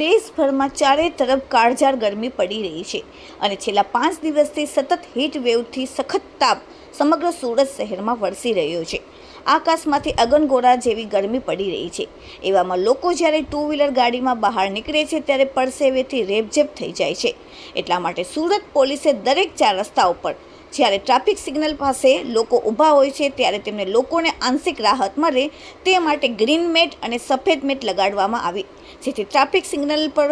દેશભરમાં ચારે તરફ કાળઝાળ ગરમી પડી રહી છે અને છેલ્લા 5 દિવસથી સતત હીટ વેવથી સખત તાપ સમગ્ર સુરત શહેરમાં વરસી રહ્યો છે। આકાશમાંથી અગનગોળા જેવી ગરમી પડી રહી છે। એવામાં લોકો જ્યારે ટુ વ્હીલર ગાડીમાં બહાર નીકળે છે ત્યારે પરસેવેથી રેબઝેબ થઈ જાય છે। એટલા માટે સુરત પોલીસે દરેક 4 રસ્તાઓ પર જ્યારે ટ્રાફિક સિગ્નલ પાસે લોકો ઊભા હોય છે ત્યારે તેમને લોકોને આંશિક રાહત મળે તે માટે ગ્રીન મેટ અને સફેદ મેટ લગાડવામાં આવી, જેથી ટ્રાફિક સિગ્નલ પર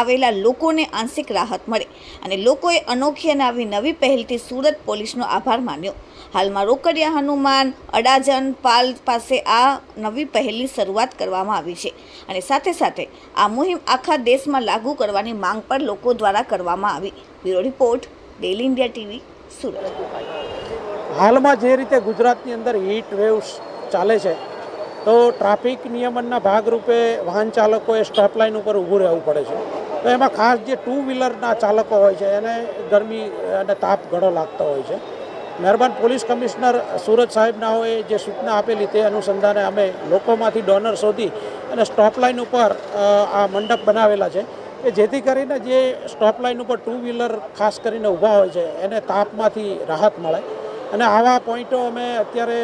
આવેલા લોકોને આંશિક રાહત મળે અને લોકોએ અનોખી અને આવી નવી પહેલથી સુરત પોલીસનો આભાર માન્યો। હાલમાં રોકડિયા, હનુમાન, અડાજણ, પાલ પાસે આ નવી પહેલની શરૂઆત કરવામાં આવી છે અને સાથે સાથે આ મુહિમ આખા દેશમાં લાગુ કરવાની માંગ પર લોકો દ્વારા કરવામાં આવી। Bureau report, daily India TV, Surat. હાલમાં જે રીતે ગુજરાતની અંદર હીટ વેવ્સ ચાલે છે તો ટ્રાફિક નિયમનના ભાગરૂપે વાહન ચાલકોએ સ્ટોપ લાઇન ઉપર ઊભું રહેવું પડે છે। તો એમાં ખાસ જે ટુ વ્હીલરના ચાલકો હોય છે એને ગરમી અને તાપ ઘણો લાગતો હોય છે। મહેરબાન પોલીસ કમિશનર સુરત સાહેબનાઓએ જે સૂચના આપેલી તે અનુસંધાને અમે લોકોમાંથી ડોનર શોધી અને સ્ટોપ લાઇન ઉપર આ મંડપ બનાવેલા છે કે જેથી કરીને જે સ્ટોપ લાઇન ઉપર ટુ વ્હીલર ખાસ કરીને ઊભા હોય છે એને તાપમાંથી રાહત મળે અને આવા પોઈન્ટો અમે અત્યારે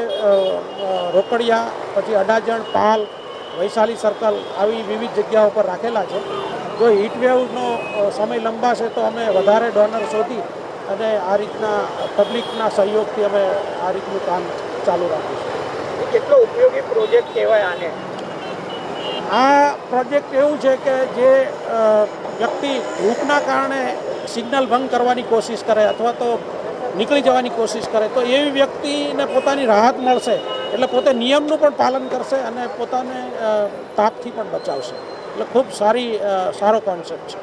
રોકડિયા, પછી અડાજણ, પાલ, વૈશાલી સર્કલ આવી વિવિધ જગ્યાઓ પર રાખેલા છે। જો હીટવેવનો સમય લંબાશે તો અમે વધારે ડોનર શોધી અને આ રીતના પબ્લિકના સહયોગથી અમે આ રીતનું કામ ચાલુ રાખીશું। કેટલો ઉપયોગી પ્રોજેક્ટ કહેવાય આને? આ પ્રોજેક્ટ એવું છે કે જે વ્યક્તિ ભૂખના કારણે સિગ્નલ ભંગ કરવાની કોશિશ કરે અથવા તો નીકળી જવાની કોશિશ કરે તો એવી વ્યક્તિને પોતાની રાહત મળશે, એટલે પોતે નિયમનું પણ પાલન કરશે અને પોતાને તાપથી પણ બચાવશે। એટલે ખૂબ સારો કોન્સેપ્ટ છે।